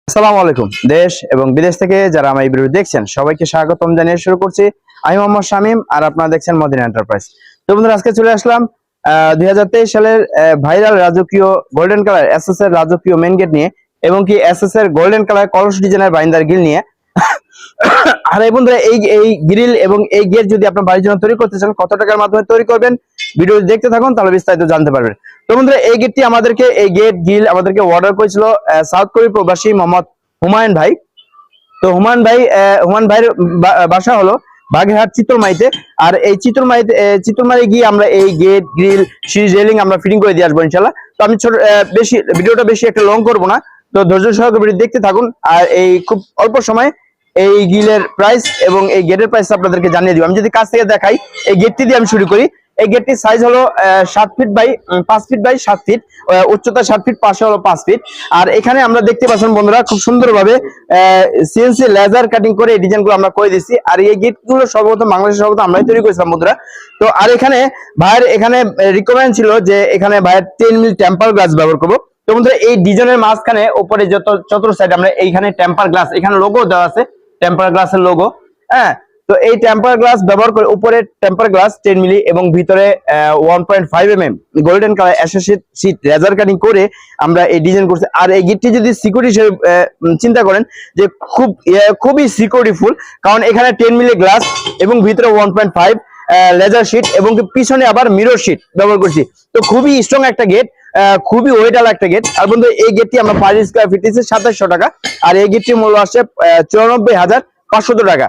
আসসালামু আলাইকুম। দেশ এবং বিদেশ থেকে যারা আমার এই ভিডিও দেখছেন সবাইকে স্বাগতম জানিয়ে শুরু করছি। আমি মোহাম্মদ শামীম আর আপনারা দেখছেন মদিনা এন্টারপ্রাইজ। তো বন্ধুরা, আজকে চলে আসলাম 2023 সালের ভাইরাল রাজকীয় গোল্ডেন কালার এসএস এর রাজকীয় মেইন গেট নিয়ে, এবং কি এসএস এর গোল্ডেন কালার কলস ডিজাইনের বাইন্দার গ্রিল নিয়ে। আর এই বন্ধুরা, এই গ্রিল এবং এই গেট যদি আপনার বাড়ির জন্য তৈরি করতে চান, কত টাকার মাধ্যমে তৈরি করবেন ভিডিও দেখতে থাকুন, তাহলে বিস্তারিত জানতে পারবেন। তো বন্ধুরা, এই গেটটি এই গেট গ্রিল আমাদেরকে অর্ডার করেছিল সাউথ কোরিয়া প্রবাসী মোহাম্মদ হুমায়ুন ভাই। তো হুমায়ুন ভাইয়ের বাসা হলো বাগেরহাট চিতলমাইতে। আর এই চিতলমারি গিয়ে আমরা এই গেট গ্রিল সিঁড়ি রেলিং আমরা ফিটিং করে দিয়ে আসবো ইনশাল্লাহ। তো আমি ভিডিওটা বেশি একটা লং করবো না, তো ধৈর্য সহকারে ভিডিও দেখতে থাকুন। আর এই খুব অল্প সময় এই গ্রিলের প্রাইস এবং এই গেটের প্রাইস আপনাদেরকে জানিয়ে দিব। আমি যদি কাছ থেকে দেখাই, এই গেটটি দিয়ে আমি শুরু করি। এই গেটটির সাইজ হলো 7 feet by 5 feet by 7 feet, উচ্চতা 7 ফিট, পাশে হলো 5 ফিট। আর এখানে আমরা দেখতে পাচ্ছেন বন্ধুরা, খুব সুন্দরভাবে সিএনসি লেজার কাটিং করে এই ডিজাইনগুলো আমরা করে দিচ্ছি। আর এই গেটগুলো সর্বপ্রথম বাংলাদেশের আমরাই তৈরি করেছিলাম বন্ধুরা। তো আর এখানে ভাইয়ের রিকমেন্ড ছিল যে এখানে ভাইয়ের 10 মিলি টেম্পার গ্লাস ব্যবহার করবো। তো বন্ধুরা, এই ডিজাইনের মাঝখানে উপরে যত চতুর সাইড আমরা এইখানে টেম্পার গ্লাস, এখানে লোগো দেওয়া আছে টেম্পার গ্লাসের লোগো। হ্যাঁ, তো এই টেম্পার গ্লাস ব্যবহার করে উপরে টেম্পার গ্লাস 10 মিলি এবং ভিতরে 1.5 mm golden colour sheet laser cutting করে আমরা এই ডিজাইন করছি। আর এই গেটটি যদি সিকিউরিটি হিসেবে চিন্তা করেন যে খুবই সিকিউরিটিফুল, কারণ এখানে 10 মিলি গ্লাস এবং ভিতরে 1.5 লেজার শীট এবং পিছনে আবার মিরর শীট ব্যবহার করছি। তো খুবই স্ট্রং একটা গেট, খুবই ওয়েটাল একটা গেট। আর বন্ধু, এই গেটটি আমরা পার স্কয়ার ফিট দিচ্ছি 2700 টাকা। আর এই গেটটির মূল্য আসছে 94,500 টাকা।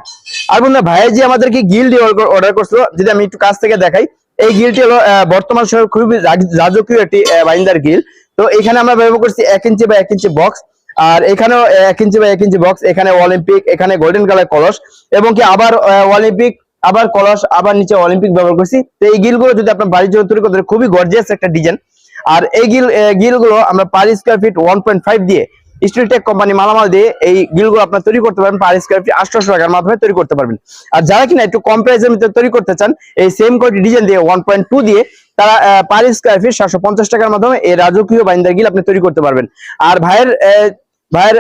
আর বন্ধু, ভাইয়া যে আমাদেরকে গিল্ড অর্ডার করছিল, যদি আমি একটু কাছ থেকে দেখাই, এই গিলটি হলো বর্তমান সময়ের খুবই রাজকীয় একটি বাইন্দার গিল। তো এখানে আমরা ব্যবহার করছি 1 ইঞ্চি বা 1 ইঞ্চি বক্স। আর এখানেও 1 ইঞ্চি বা 1 ইঞ্চি বক্স, এখানে অলিম্পিক, এখানে গোল্ডেন কালার কলস এবং কি আবার অলিম্পিক, আবার কলস, আবার নিচে অলিম্পিক ব্যবহার করছি। তো এই গিলগুলো যদি আপনার বাড়ির জন্য তৈরি করতে, খুবই গর্জিয়াস একটা ডিজাইন। আর এই গিলগুলো আমরা পার স্কয়ার ফিট 1.5 দিয়ে স্টিলটেক কোম্পানি মালামাল দিয়ে এই গিলগুলো আপনার তৈরি করতে পারবেন পার স্কয়ার ফিট 800 টাকার মাধ্যমে তৈরি করতে পারবেন। আর যারা কিনা একটু কম প্রাইসের মধ্যে তৈরি করতে চান, এই সেম কোয়ালিটি ডিজাইন দিয়ে 1.2 দিয়ে, তারা পার স্কয়ার ফিট 750 টাকার মাধ্যমে এই রাজকীয় বাইন্দার গিল আপনি তৈরি করতে পারবেন। আর ভাইয়ের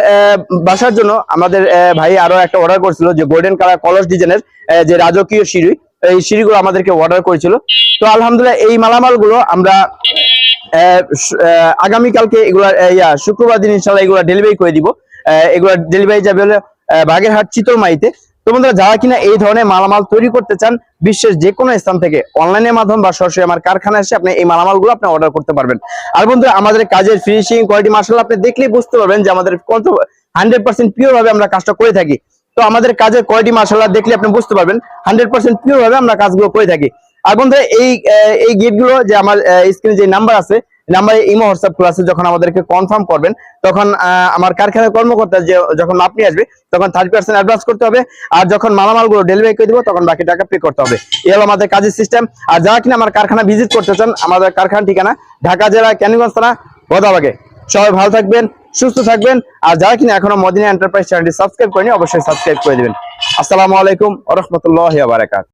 বাসার জন্য আমাদের ভাই আরো একটা অর্ডার করছিল যে গোল্ডেন কালার কলস ডিজাইনের যে রাজকীয় সিঁড়ি, এই সিঁড়িগুলো আমাদেরকে অর্ডার করেছিল। তো আলহামদুলিল্লাহ, এই মালামালগুলো আমরা আগামীকালকে এগুলা শুক্রবার দিন ইনশাল্লাহ এগুলা ডেলিভারি করে দিব। এগুলা ডেলিভারি যাবে হলে বাগেরহাট চিতলমাইতে। তো বন্ধুরা, যারা কিনা এই ধরনের মালামাল তৈরি করতে চান, বিশ্বের যে কোনো স্থান থেকে অনলাইনের মাধ্যমে বা সরাসরি আমার কারখানায় এসে আপনি এই মালামালগুলো আপনি অর্ডার করতে পারবেন। আর বন্ধুরা, আমাদের কাজের ফিনিশিং কোয়ালিটি মাশাআল্লাহ আপনি দেখলেই বুঝতে পারবেন যে আমাদের কত 100% পিওর ভাবে আমরা কাজটা করে থাকি। তো আমাদের কাজের কোয়ালিটি মাশাআল্লাহ দেখলে আপনি বুঝতে পারবেন 100% পিওর ভাবে আমরা কাজগুলো করে থাকি। আর বন্ধুরা, এই গেটগুলো যে আমার স্ক্রিনে যে নাম্বার আছে, নাম্বারে ইমো হোয়াটসঅ্যাপ খোলা আছে। যখন আমাদেরকে কনফার্ম করবেন, তখন আমার কারখানার কর্মকর্তা যখন মাপ নিয়ে আসবে, তখন 30% অ্যাডভান্স করতে হবে। আর যখন মালামালগুলো ডেলিভারি করে দিব, তখন বাকি টাকা পে করতে হবে। এই হলো আমাদের কাজের সিস্টেম। আর যারা কিনা আমার কারখানা ভিজিট করতে চান, আমাদের কারখানার ঠিকানা ঢাকা জেলা ক্যানিগঞ্জ থানা গোদাবাগে। সবাই ভালো থাকবেন, সুস্থ থাকবেন। আর যারা কিনা এখনো মদিনা এন্টারপ্রাইজ চ্যানেলটি সাবস্ক্রাইব করেনি, অবশ্যই সাবস্ক্রাইব করে দিবেন। আসসালামু আলাইকুম ওয়া রাহমাতুল্লাহি ওয়া বারাকাতুহু।